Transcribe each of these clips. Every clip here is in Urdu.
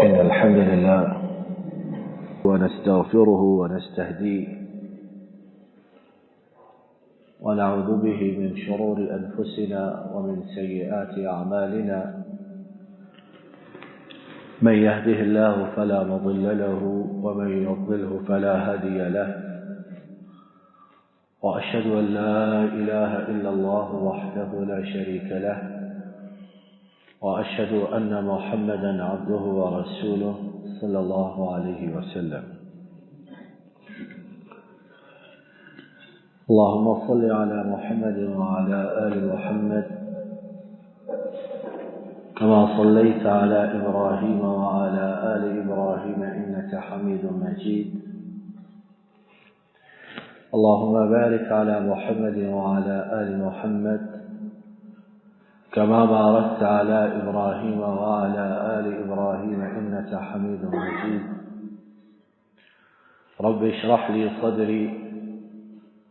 إن الحمد لله ونستغفره ونستهديه ونعوذ به من شرور أنفسنا ومن سيئات أعمالنا من يهده الله فلا مضل له ومن يضلله فلا هادي له وأشهد أن لا إله إلا الله وحده لا شريك له وأشهد أن محمدا عبده ورسوله صلى الله عليه وسلم اللهم صل على محمد وعلى آل محمد كما صليت على إبراهيم وعلى آل إبراهيم إنك حميد مجيد اللهم بارك على محمد وعلى آل محمد كما باركت على إبراهيم وعلى آل إبراهيم إنك حميد مجيد رب اشرح لي صدري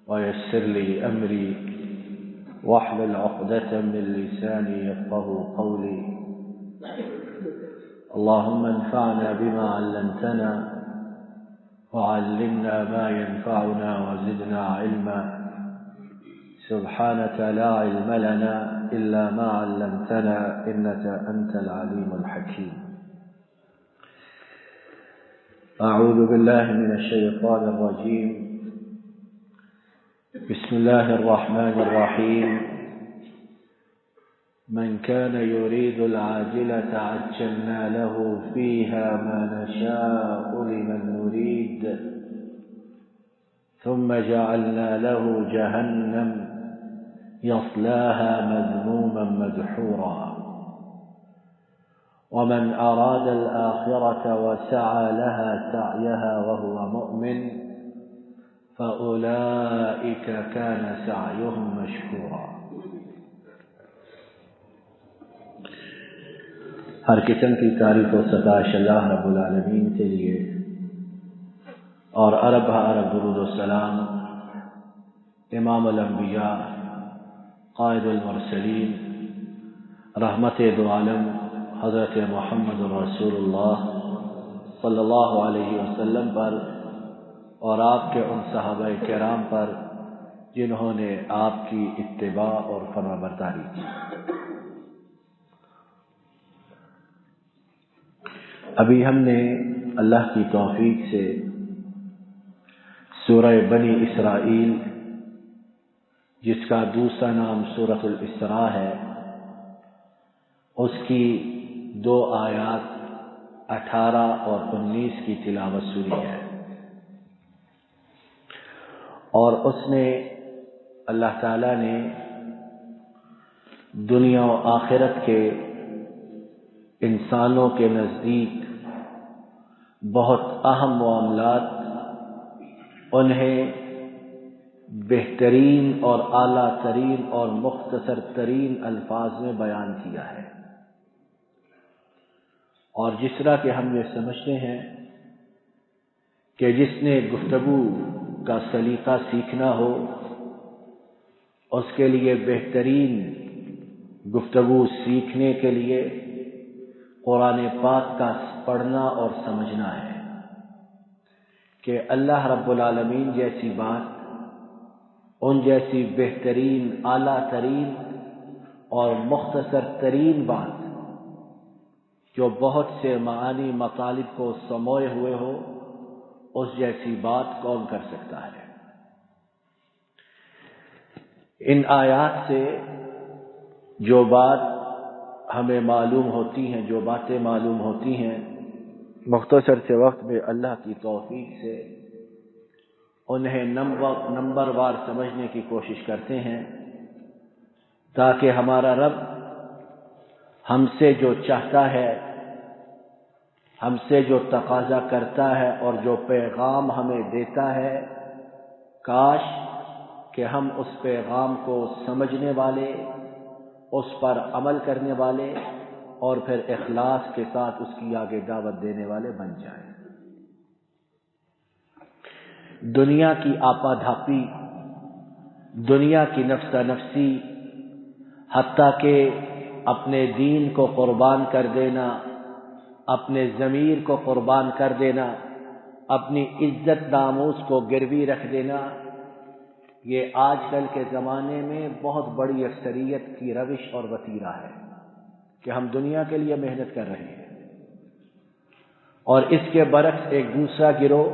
ويسر لي أمري واحلل عقدة من لساني يفقهوا قولي اللهم انفعنا بما علمتنا وعلمنا ما ينفعنا وزدنا علما سبحانك لا علم لنا إلا ما علمتنا إنك أنت العليم الحكيم أعوذ بالله من الشيطان الرجيم بسم الله الرحمن الرحيم من كان يريد العاجلة عجلنا له فيها ما نشاء لمن نريد ثم جعلنا له جهنم يصلاها مذموما مدحورا ومن أراد الآخرة وسعى لها سعيها وهو مؤمن فأولئك كان سعيهم مشكورا ہر قسم کی تعریف و ستائش اللہ رب العالمین کے لیے اور ارب درود و سلام امام الانبیاء قائد المرسلین رحمت دو عالم حضرت محمد رسول اللہ صلی اللہ علیہ وسلم پر اور آپ کے ان صحابہ کرام پر جنہوں نے آپ کی اتباع اور فرمانبرداری کی۔ ابھی ہم نے اللہ کی توفیق سے سورہ بنی اسرائیل جس کا دوسرا نام سورۃ الاسراء ہے اس کی 2 آیات 18 اور 19 کی تلاوت سنی ہے، اور اس میں اللہ تعالی نے دنیا و آخرت کے انسانوں کے نزدیک بہت اہم معاملات انہیں بہترین اور اعلیٰ ترین اور مختصر ترین الفاظ میں بیان کیا ہے، اور جس طرح کہ ہم یہ سمجھتے ہیں کہ جس نے گفتگو کا سلیقہ سیکھنا ہو اس کے لیے بہترین گفتگو سیکھنے کے لیے قرآن پاک کا پڑھنا اور سمجھنا ہے کہ اللہ رب العالمین جیسی بات، ان جیسی بہترین اعلیٰ ترین اور مختصر ترین بات جو بہت سے معانی مطالب کو سموئے ہوئے ہو، اس جیسی بات کون کر سکتا ہے۔ ان آیات سے جو بات ہمیں معلوم ہوتی ہیں، جو باتیں معلوم ہوتی ہیں، مختصر سے وقت میں اللہ کی توفیق سے انہیں نمبر وار سمجھنے کی کوشش کرتے ہیں تاکہ ہمارا رب ہم سے جو چاہتا ہے، ہم سے جو تقاضا کرتا ہے اور جو پیغام ہمیں دیتا ہے، کاش کہ ہم اس پیغام کو سمجھنے والے، اس پر عمل کرنے والے اور پھر اخلاص کے ساتھ اس کی آگے دعوت دینے والے بن جائیں۔ دنیا کی آپا دھاپی، دنیا کی نفسا نفسی، حتیٰ کہ اپنے دین کو قربان کر دینا، اپنے ضمیر کو قربان کر دینا، اپنی عزت ناموس کو گروی رکھ دینا، یہ آج کل کے زمانے میں بہت بڑی اکثریت کی روش اور وتیرہ ہے کہ ہم دنیا کے لیے محنت کر رہے ہیں، اور اس کے برعکس ایک دوسرا گروہ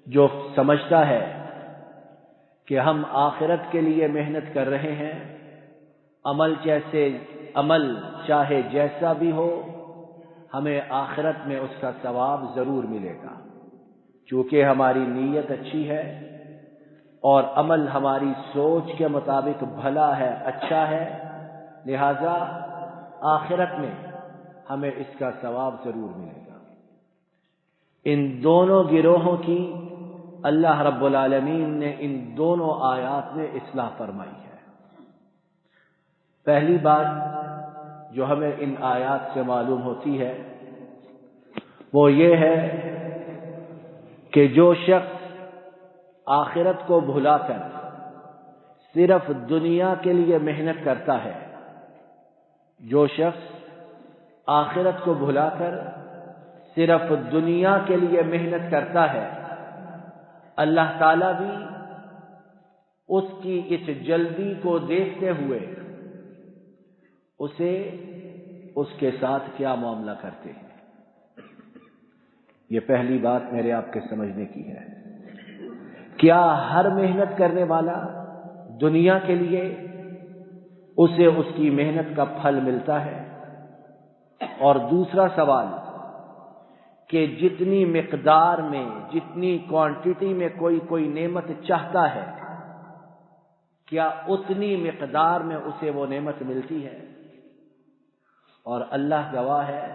جو سمجھتا ہے کہ ہم آخرت کے لیے محنت کر رہے ہیں، عمل چاہے جیسا بھی ہو ہمیں آخرت میں اس کا ثواب ضرور ملے گا، چونکہ ہماری نیت اچھی ہے اور عمل ہماری سوچ کے مطابق بھلا ہے، اچھا ہے، لہذا آخرت میں ہمیں اس کا ثواب ضرور ملے گا۔ ان دونوں گروہوں کی اللہ رب العالمین نے ان دونوں آیات میں اصلاح فرمائی ہے۔ پہلی بات جو ہمیں ان آیات سے معلوم ہوتی ہے وہ یہ ہے کہ جو شخص آخرت کو بھلا کر صرف دنیا کے لیے محنت کرتا ہے، جو شخص آخرت کو بھلا کر صرف دنیا کے لیے محنت کرتا ہے، اللہ تعالیٰ بھی اس کی اس جلدی کو دیکھتے ہوئے اسے اس کے ساتھ کیا معاملہ کرتے ہیں۔ یہ پہلی بات میرے آپ کے سمجھنے کی ہے۔ کیا ہر محنت کرنے والا دنیا کے لیے اسے اس کی محنت کا پھل ملتا ہے؟ اور دوسرا سوال کہ جتنی مقدار میں، جتنی کوانٹٹی میں کوئی نعمت چاہتا ہے، کیا اتنی مقدار میں اسے وہ نعمت ملتی ہے؟ اور اللہ گواہ ہے،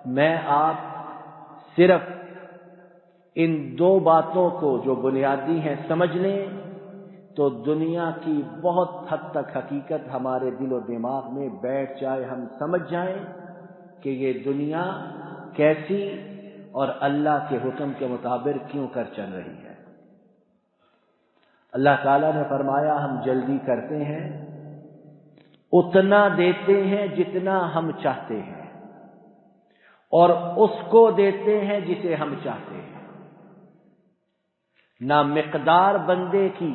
میں آپ صرف ان دو باتوں کو جو بنیادی ہیں سمجھ لیں تو دنیا کی بہت حد تک حقیقت ہمارے دل و دماغ میں بیٹھ جائے، ہم سمجھ جائیں کہ یہ دنیا کیسی اور اللہ کے حکم کے مطابق کیوں کر چل رہی ہے۔ اللہ تعالیٰ نے فرمایا ہم جلدی کرتے ہیں، اتنا دیتے ہیں جتنا ہم چاہتے ہیں، اور اس کو دیتے ہیں جسے ہم چاہتے ہیں۔ نہ مقدار بندے کی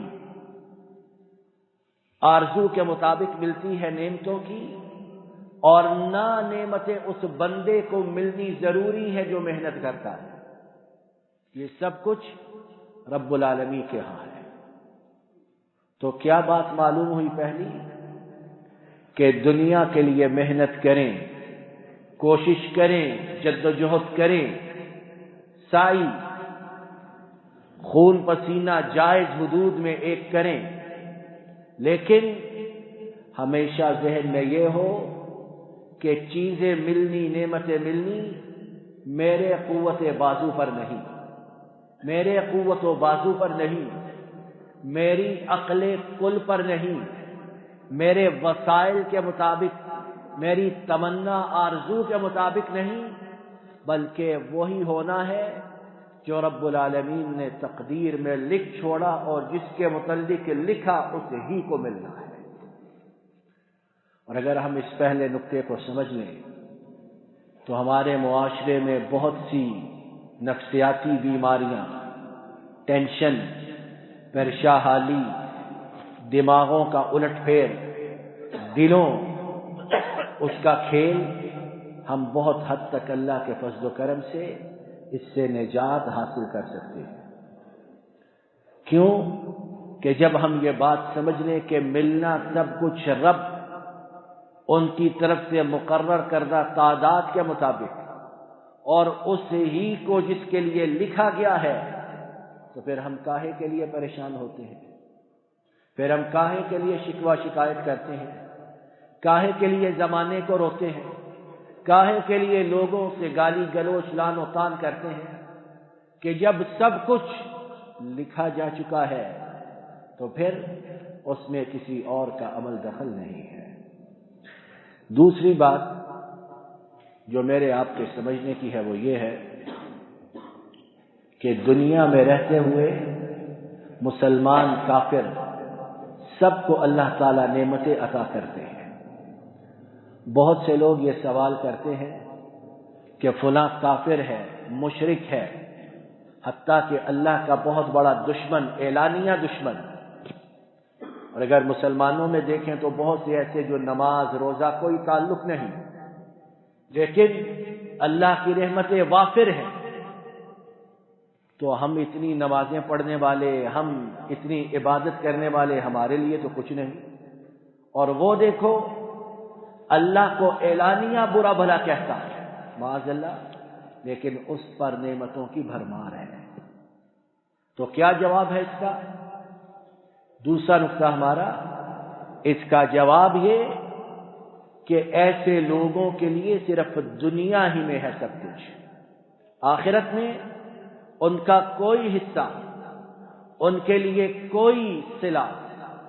آرزو کے مطابق ملتی ہے نعمتوں کی، اور نہ نعمتیں اس بندے کو ملنی ضروری ہے جو محنت کرتا ہے۔ یہ سب کچھ رب العالمین کے ہاں ہے۔ تو کیا بات معلوم ہوئی؟ پہلی کہ دنیا کے لیے محنت کریں، کوشش کریں، جد و جہد کریں، سعی، خون پسینہ جائز حدود میں ایک کریں، لیکن ہمیشہ ذہن میں یہ ہو کہ چیزیں ملنی، نعمتیں ملنی میرے قوت بازو پر نہیں، میرے قوت و بازو پر نہیں، میری عقل کل پر نہیں، میرے وسائل کے مطابق، میری تمنا آرزو کے مطابق نہیں، بلکہ وہی ہونا ہے جو رب العالمین نے تقدیر میں لکھ چھوڑا اور جس کے متعلق لکھا اسے ہی کو ملنا ہے۔ اور اگر ہم اس پہلے نقطے کو سمجھ لیں تو ہمارے معاشرے میں بہت سی نفسیاتی بیماریاں، ٹینشن، پریشان حالی، دماغوں کا الٹ پھیر، دلوں اس کا کھیل، ہم بہت حد تک اللہ کے فضل و کرم سے اس سے نجات حاصل کر سکتے ہیں۔ کیوں؟ کہ جب ہم یہ بات سمجھ لیں کہ ملنا سب کچھ رب ان کی طرف سے مقرر کردہ تعداد کے مطابق اور اس ہی کو جس کے لیے لکھا گیا ہے، تو پھر ہم کاہے کے لیے پریشان ہوتے ہیں؟ پھر ہم کاہے کے لیے شکوہ شکایت کرتے ہیں؟ کاہے کے لیے زمانے کو روتے ہیں؟ کاہے کے لیے لوگوں سے گالی گلوچ لعن و طعن کرتے ہیں؟ کہ جب سب کچھ لکھا جا چکا ہے تو پھر اس میں کسی اور کا عمل دخل نہیں ہے۔ دوسری بات جو میرے آپ کے سمجھنے کی ہے وہ یہ ہے کہ دنیا میں رہتے ہوئے مسلمان، کافر، سب کو اللہ تعالیٰ نعمتیں عطا کرتے ہیں۔ بہت سے لوگ یہ سوال کرتے ہیں کہ فلاں کافر ہے، مشرک ہے، حتیٰ کہ اللہ کا بہت بڑا دشمن، اعلانیہ دشمن۔ اور اگر مسلمانوں میں دیکھیں تو بہت سے ایسے جو نماز روزہ کوئی تعلق نہیں، لیکن اللہ کی رحمتیں وافر ہیں، تو ہم اتنی نمازیں پڑھنے والے، ہم اتنی عبادت کرنے والے، ہمارے لیے تو کچھ نہیں۔ اور وہ دیکھو اللہ کو اعلانیہ برا بھلا کہتا ہے، معاذ اللہ، لیکن اس پر نعمتوں کی بھرمار ہے۔ تو کیا جواب ہے اس کا؟ دوسرا نقطہ ہمارا، اس کا جواب یہ کہ ایسے لوگوں کے لیے صرف دنیا ہی میں ہے سب کچھ، آخرت میں ان کا کوئی حصہ، ان کے لیے کوئی صلہ،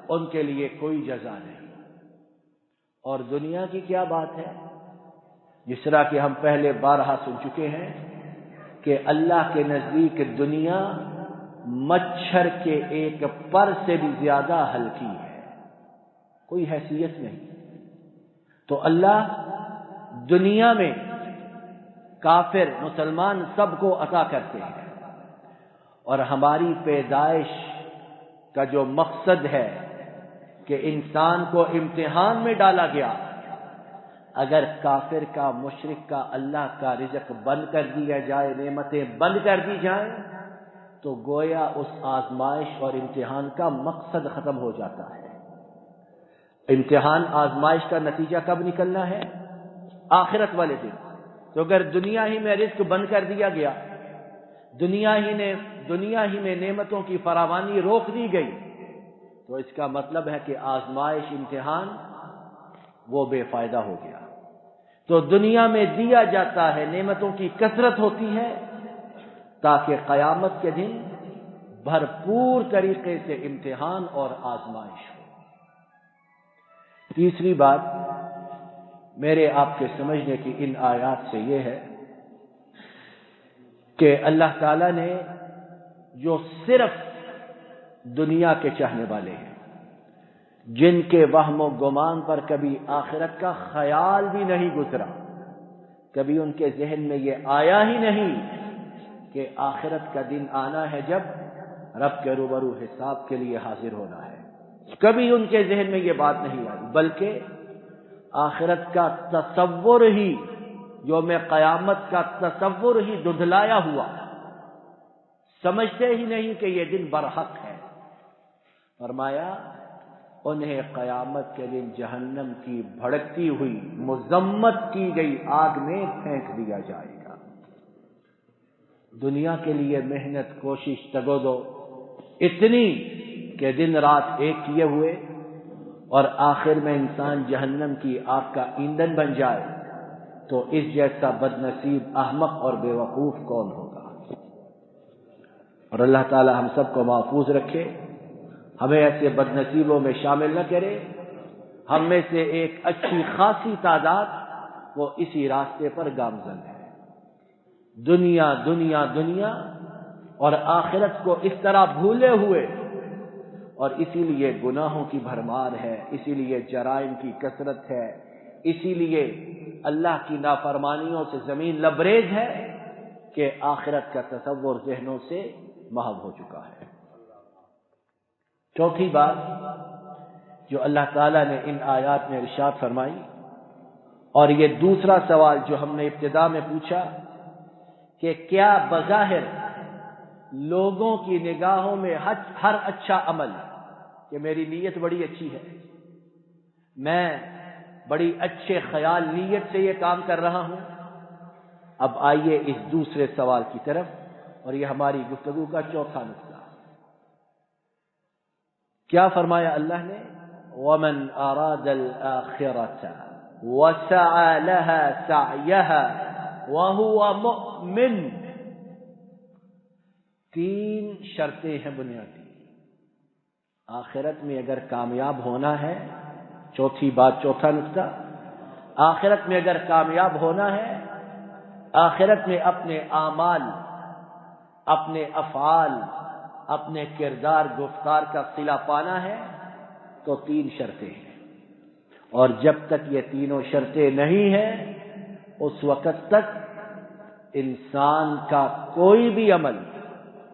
ان کے لیے کوئی جزا نہیں۔ اور دنیا کی کیا بات ہے؟ جس طرح کہ ہم پہلے بارہا سن چکے ہیں کہ اللہ کے نزدیک دنیا مچھر کے ایک پر سے بھی زیادہ ہلکی ہے، کوئی حیثیت نہیں۔ تو اللہ دنیا میں کافر مسلمان سب کو عطا کرتے ہیں، اور ہماری پیدائش کا جو مقصد ہے کہ انسان کو امتحان میں ڈالا گیا، اگر کافر کا، مشرک کا اللہ کا رزق بند کر دیا جائے، نعمتیں بند کر دی جائیں، تو گویا اس آزمائش اور امتحان کا مقصد ختم ہو جاتا ہے۔ امتحان آزمائش کا نتیجہ کب نکلنا ہے؟ آخرت والے دن۔ تو اگر دنیا ہی میں رزق بند کر دیا گیا، دنیا ہی میں نعمتوں کی فراوانی روک دی گئی، تو اس کا مطلب ہے کہ آزمائش، امتحان وہ بے فائدہ ہو گیا۔ تو دنیا میں دیا جاتا ہے، نعمتوں کی کثرت ہوتی ہے تاکہ قیامت کے دن بھرپور طریقے سے امتحان اور آزمائش ہو۔ تیسری بات میرے آپ کے سمجھنے کی ان آیات سے یہ ہے کہ اللہ تعالیٰ نے جو صرف دنیا کے چاہنے والے ہیں، جن کے وہم و گمان پر کبھی آخرت کا خیال بھی نہیں گزرا، کبھی ان کے ذہن میں یہ آیا ہی نہیں کہ آخرت کا دن آنا ہے جب رب کے روبرو حساب کے لیے حاضر ہونا ہے، کبھی ان کے ذہن میں یہ بات نہیں آئی، بلکہ آخرت کا تصور ہی، یوم قیامت کا تصور ہی دھندلایا ہوا، سمجھتے ہی نہیں کہ یہ دن برحق ہے۔ فرمایا انہیں قیامت کے دن جہنم کی بھڑکتی ہوئی، مذمت کی گئی آگ میں پھینک دیا جائے گا۔ دنیا کے لیے محنت، کوشش، تگودو اتنی کہ دن رات ایک کیے ہوئے، اور آخر میں انسان جہنم کی آگ کا ایندھن بن جائے، تو اس جیسا بد نصیب، احمق اور بے وقوف کون ہوگا؟ اور اللہ تعالی ہم سب کو محفوظ رکھے، ہمیں ایسے بد نصیبوں میں شامل نہ کرے۔ ہم میں سے ایک اچھی خاصی تعداد وہ اسی راستے پر گامزن ہے، دنیا دنیا دنیا، اور آخرت کو اس طرح بھولے ہوئے، اور اسی لیے گناہوں کی بھرمار ہے، اسی لیے جرائم کی کثرت ہے، اسی لیے اللہ کی نافرمانیوں سے زمین لبریز ہے کہ آخرت کا تصور ذہنوں سے محو ہو چکا ہے۔ چوتھی بات جو اللہ تعالیٰ نے ان آیات میں ارشاد فرمائی، اور یہ دوسرا سوال جو ہم نے ابتدا میں پوچھا کہ کیا بظاہر لوگوں کی نگاہوں میں ہر اچھا عمل، کہ میری نیت بڑی اچھی ہے، میں بڑی اچھے خیال نیت سے یہ کام کر رہا ہوں۔ اب آئیے اس دوسرے سوال کی طرف، اور یہ ہماری گفتگو کا چوتھا نقطہ۔ کیا فرمایا اللہ نے؟ وَمَنْ أَرَادَ الْآخِرَةَ وَسَعَى لَهَا سَعْيَهَا وَهُوَ مُؤْمِنٌ۔ تین شرطیں ہیں بنیادی۔ آخرت میں اگر کامیاب ہونا ہے، چوتھی بات، چوتھا نقطہ، آخرت میں اگر کامیاب ہونا ہے، آخرت میں اپنے اعمال، اپنے افعال، اپنے کردار گفتار کا صلہ پانا ہے، تو تین شرطیں ہیں، اور جب تک یہ تینوں شرطیں نہیں ہیں، اس وقت تک انسان کا کوئی بھی عمل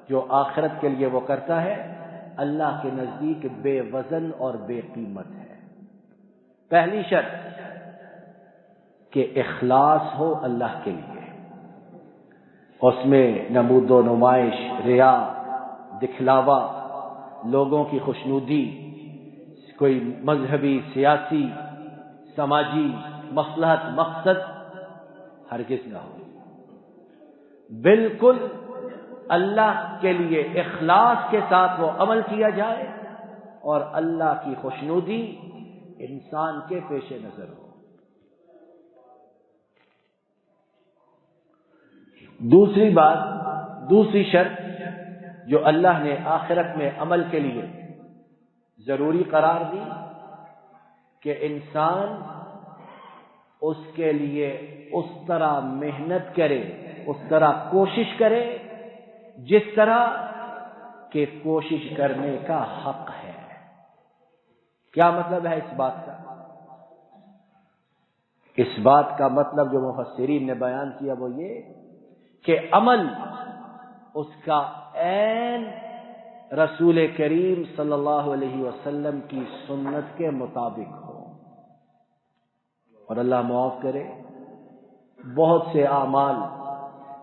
جو آخرت کے لیے وہ کرتا ہے اللہ کے نزدیک بے وزن اور بے قیمت ہے۔ پہلی شرط کہ اخلاص ہو اللہ کے لیے، اس میں نمود و نمائش، ریا، دکھلاوا، لوگوں کی خوشنودی، کوئی مذہبی، سیاسی، سماجی مصلحت، مقصد ہرگز نہ ہو۔ بالکل اللہ کے لیے اخلاص کے ساتھ وہ عمل کیا جائے اور اللہ کی خوشنودی انسان کے پیش نظر ہو۔ دوسری بات، دوسری شرط جو اللہ نے آخرت میں عمل کے لیے ضروری قرار دی کہ انسان اس کے لیے اس طرح محنت کرے، اس طرح کوشش کرے جس طرح کہ کوشش کرنے کا حق ہے۔ کیا مطلب ہے اس بات کا؟ اس بات کا مطلب جو مفسرین نے بیان کیا وہ یہ کہ عمل اس کا عین رسول کریم صلی اللہ علیہ وسلم کی سنت کے مطابق ہو۔ اور اللہ معاف کرے، بہت سے اعمال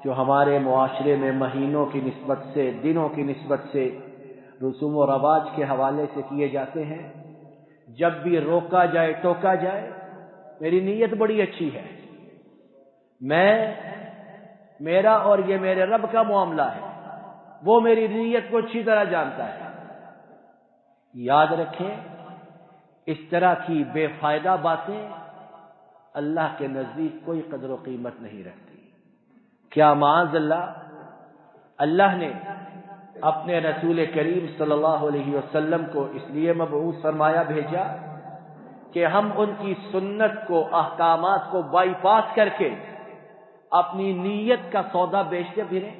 جو ہمارے معاشرے میں مہینوں کی نسبت سے، دنوں کی نسبت سے، رسوم و رواج کے حوالے سے کیے جاتے ہیں، جب بھی روکا جائے، ٹوکا جائے، میری نیت بڑی اچھی ہے، میرا اور یہ میرے رب کا معاملہ ہے، وہ میری نیت کو اچھی طرح جانتا ہے۔ یاد رکھیں، اس طرح کی بے فائدہ باتیں اللہ کے نزدیک کوئی قدر و قیمت نہیں رکھتی۔ کیا معاذ اللہ نے اپنے رسول کریم صلی اللہ علیہ وسلم کو اس لیے مبعوث فرمایا، بھیجا کہ ہم ان کی سنت کو، احکامات کو بائی پاس کر کے اپنی نیت کا سودا بیچتے پھریں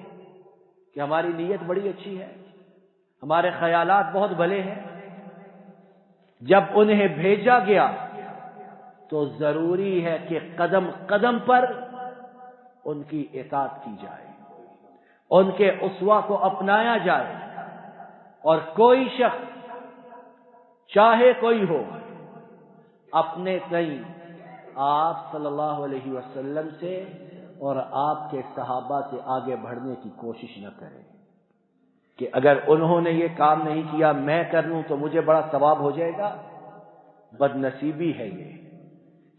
کہ ہماری نیت بڑی اچھی ہے، ہمارے خیالات بہت بھلے ہیں۔ جب انہیں بھیجا گیا تو ضروری ہے کہ قدم قدم پر ان کی اطاعت کی جائے، ان کے اسوہ کو اپنایا جائے، اور کوئی شخص چاہے کوئی ہو اپنے کہیں آپ صلی اللہ علیہ وسلم سے اور آپ کے صحابہ سے آگے بڑھنے کی کوشش نہ کرے کہ اگر انہوں نے یہ کام نہیں کیا میں کر لوں تو مجھے بڑا ثواب ہو جائے گا۔ بد نصیبی ہے یہ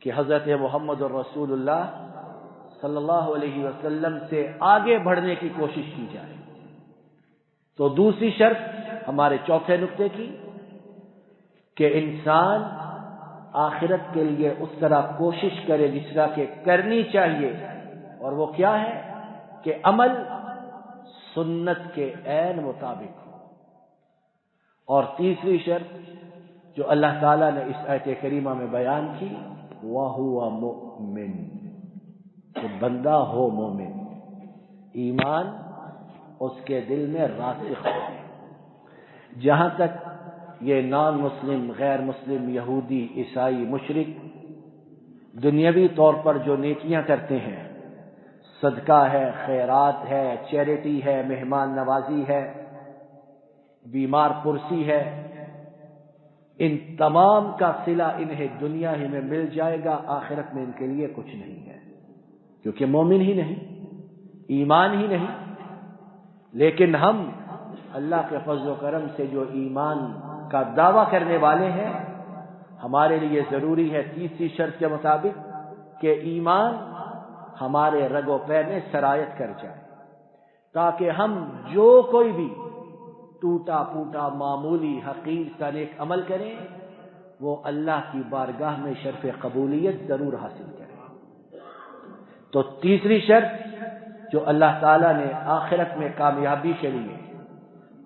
کہ حضرت محمد الرسول اللہ صلی اللہ علیہ وسلم سے آگے بڑھنے کی کوشش کی جائے۔ تو دوسری شرط ہمارے چوتھے نقطے کی کہ انسان آخرت کے لیے اس طرح کوشش کرے جس طرح کہ کرنی چاہیے، اور وہ کیا ہے کہ عمل سنت کے عین مطابق ہو۔ اور تیسری شرط جو اللہ تعالیٰ نے اس آیت کریمہ میں بیان کی، وَهُوَ مُؤْمِنٌ، کہ بندہ ہو مومن، ایمان اس کے دل میں راسخ ہو۔ جہاں تک یہ نان مسلم، غیر مسلم، یہودی، عیسائی، مشرک دنیاوی طور پر جو نیکیاں کرتے ہیں، صدقہ ہے، خیرات ہے، چیریٹی ہے، مہمان نوازی ہے، بیمار پرسی ہے، ان تمام کا صلہ انہیں دنیا ہی میں مل جائے گا، آخرت میں ان کے لیے کچھ نہیں ہے، کیونکہ مومن ہی نہیں، ایمان ہی نہیں۔ لیکن ہم اللہ کے فضل و کرم سے جو ایمان کا دعویٰ کرنے والے ہیں، ہمارے لیے ضروری ہے تیسری شرط کے مطابق کہ ایمان ہمارے رگ و پے میں سرایت کر جائے، تاکہ ہم جو کوئی بھی ٹوٹا پھوٹا معمولی حقیر سا نیک عمل کریں وہ اللہ کی بارگاہ میں شرف قبولیت ضرور حاصل کریں۔ تو تیسری شرط جو اللہ تعالیٰ نے آخرت میں کامیابی کے لیے،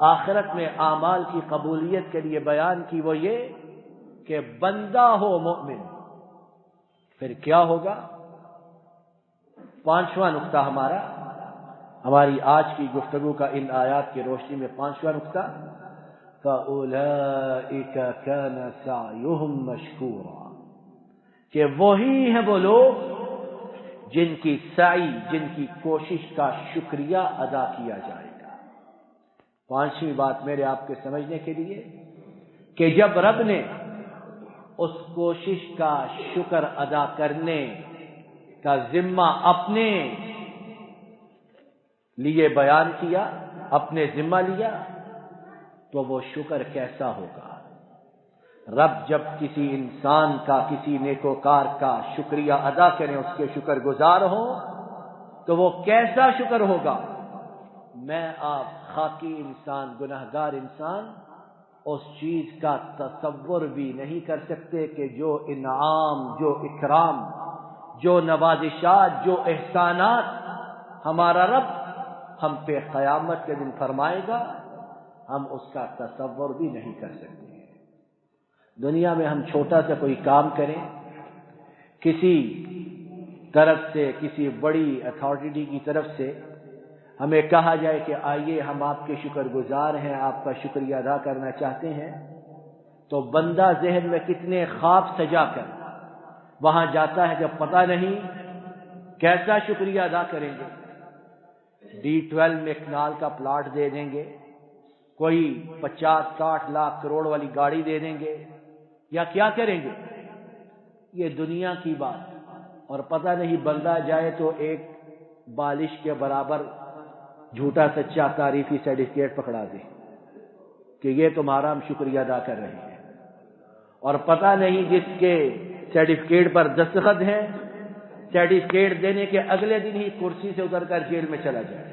آخرت میں اعمال کی قبولیت کے لیے بیان کی وہ یہ کہ بندہ ہو مومن۔ پھر کیا ہوگا؟ پانچواں نقطہ ہماری آج کی گفتگو کا ان آیات کی روشنی میں پانچواں نقطہ، فَأُولَئِكَ كَانَ سَعْيُهُمْ مَشْكُورًا، کہ وہی ہیں وہ لوگ جن کی سعی، جن کی کوشش کا شکریہ ادا کیا جائے گا۔ پانچویں بات میرے آپ کے سمجھنے کے لیے کہ جب رب نے اس کوشش کا شکر ادا کرنے کا ذمہ اپنے لیے بیان کیا، اپنے ذمہ لیا، تو وہ شکر کیسا ہوگا؟ رب جب کسی انسان کا، کسی نیکوکار کا شکریہ ادا کریں، اس کے شکر گزار ہوں، تو وہ کیسا شکر ہوگا؟ میں آپ خاکی انسان، گناہگار انسان اس چیز کا تصور بھی نہیں کر سکتے کہ جو انعام، جو اکرام، جو نوازشات، جو احسانات ہمارا رب ہم پہ قیامت کے دن فرمائے گا، ہم اس کا تصور بھی نہیں کر سکتے۔ دنیا میں ہم چھوٹا سا کوئی کام کریں، کسی طرف سے، کسی بڑی اتھارٹی کی طرف سے ہمیں کہا جائے کہ آئیے ہم آپ کے شکر گزار ہیں، آپ کا شکریہ ادا کرنا چاہتے ہیں، تو بندہ ذہن میں کتنے خواب سجا کر وہاں جاتا ہے کہ پتہ نہیں کیسا شکریہ ادا کریں گے۔ D12 میں کنال کا پلاٹ دے دیں گے، کوئی 50-60 لاکھ کروڑ والی گاڑی دے دیں گے، یا کیا کریں گے؟ یہ دنیا کی بات، اور پتہ نہیں بندہ جائے تو ایک بالش کے برابر جھوٹا سچا تعریفی سرٹیفکیٹ پکڑا دے کہ یہ تمہارا ہم شکریہ ادا کر رہے ہیں، اور پتہ نہیں جس کے سرٹیفکیٹ پر دستخط ہیں، سرٹیفکیٹ دینے کے اگلے دن ہی کرسی سے اتر کر جیل میں چلا جائے۔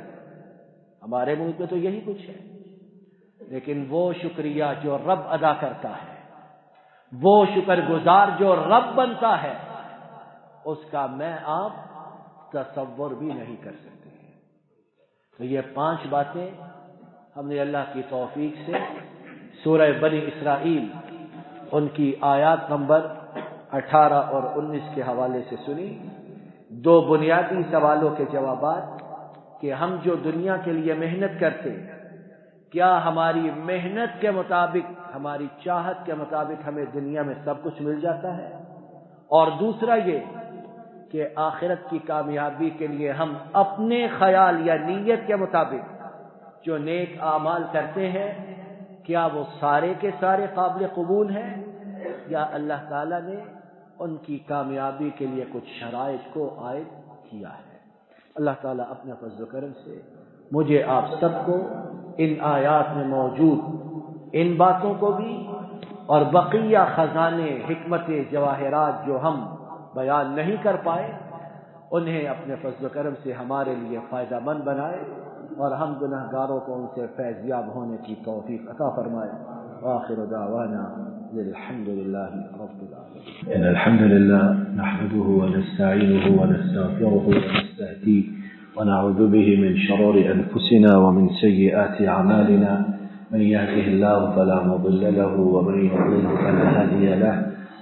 ہمارے ملک میں تو یہی کچھ ہے۔ لیکن وہ شکریہ جو رب ادا کرتا ہے، وہ شکر گزار جو رب بنتا ہے، اس کا میں آپ تصور بھی نہیں کر سکتے۔ تو یہ 5 باتیں ہم نے اللہ کی توفیق سے سورہ بنی اسرائیل ان کی آیات نمبر 18 اور 19 کے حوالے سے سنی۔ 2 بنیادی سوالوں کے جوابات کہ ہم جو دنیا کے لیے محنت کرتے، کیا ہماری محنت کے مطابق، ہماری چاہت کے مطابق ہمیں دنیا میں سب کچھ مل جاتا ہے؟ اور دوسرا یہ کہ آخرت کی کامیابی کے لیے ہم اپنے خیال یا نیت کے مطابق جو نیک اعمال کرتے ہیں، کیا وہ سارے کے سارے قابل قبول ہیں، یا اللہ تعالیٰ نے ان کی کامیابی کے لیے کچھ شرائط کو عائد کیا ہے؟ اللہ تعالیٰ اپنے فضل و کرم سے مجھے آپ سب کو ان آیات میں موجود ان باتوں کو بھی اور بقیہ خزانے، حکمت، جواہرات جو ہم بیان نہیں کر پائے، انہیں اپنے فضل و کرم سے ہمارے لیے فائدہ مند بنائے، اور ہم گناہگاروں کو ان سے فیض یاب ہونے کی توفیق عطا فرمائے۔ وآخر دعوانا الحمد للہ رب العالمین۔ إن الحمد لله نحمده ونستعينه ونستغفره ونستهديه ونعوذ به من شرور أنفسنا ومن سيئات أعمالنا، من يهده الله فلا مضل له ومن يضلل فلا هادي له،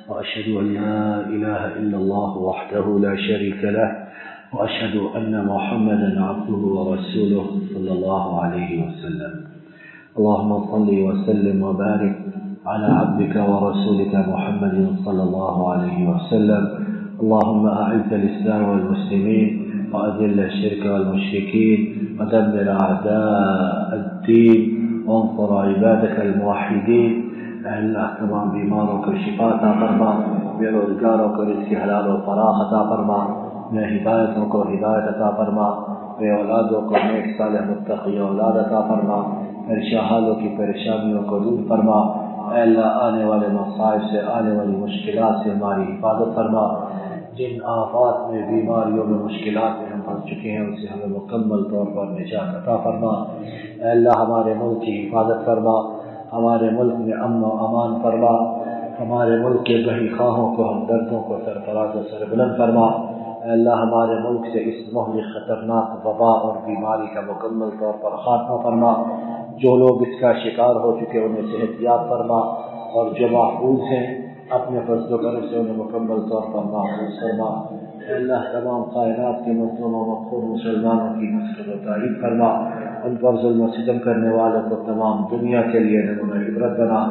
وأشهد أن لا إله إلا الله وحده لا شريك له، وأشهد أن محمدا عبده ورسوله صلى الله عليه وسلم. اللهم صل وسلم وبارك على عبدك ورسولك محمد صلى الله عليه وسلم. اللهم أعز الإسلام والمسلمين وأذل الشرك والمشركين ودمر أعداء الدين وانصر عبادك الموحدين. اے اللہ تمام بیماروں کو شفا عطا فرما، بے روزگاروں کو رزق حلال و فراخ عطا فرما، بے ہدایتوں کو ہدایت عطا فرما، بے اولادوں کو نیک صالح متقی اولاد عطا فرما، پریشان حالوں کی پریشانیوں کو دور فرما۔ اے اللہ آنے والے مصائب سے، آنے والی مشکلات سے ہماری حفاظت فرما۔ جن آفات میں، بیماریوں میں، مشکلات میں ہم پھنس چکے ہیں، ان سے ہمیں مکمل طور پر نجات عطا فرما۔ اے اللہ ہمارے ملک کی حفاظت فرما، ہمارے ملک میں امن و امان فرما، ہمارے ملک کے بہی خواہوں کو، ہمدردوں کو سرفراز و سربلند فرما۔ اے اللہ ہمارے ملک سے اس مہلک خطرناک وبا اور بیماری کا مکمل طور پر خاتمہ فرما۔ جو لوگ اس کا شکار ہو چکے انہیں صحت یاب فرما، اور جو محفوظ ہیں اپنے فضل و کرم سے انہیں مکمل طور پر محفوظ فرما۔ اے اللہ تمام کائنات کے مظلوم و مقہور مسلمانوں کی نصرت و تائید فرما، ان پر ظلم و ستم کرنے والوں کو تمام دنیا کے لیے نمونہ عبرت بنا۔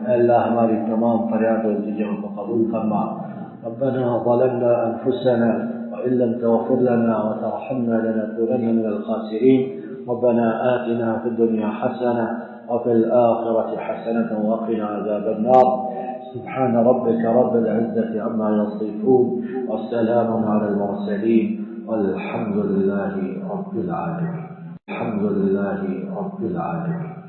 اے اللہ ہماری تمام فریاد و التجا کو قبول فرما۔ ربنا ظلمنا انفسنا وإن لم تغفر لنا وترحمنا لنكونن من الخاسرين. ربنا آتنا في الدنيا حسنة وفي الآخرة حسنة وقنا عذاب النار. سبحان ربك رب العزة عما يصفون والسلام على المرسلين والحمد لله رب العالمين. الحمد لله رب العالمين.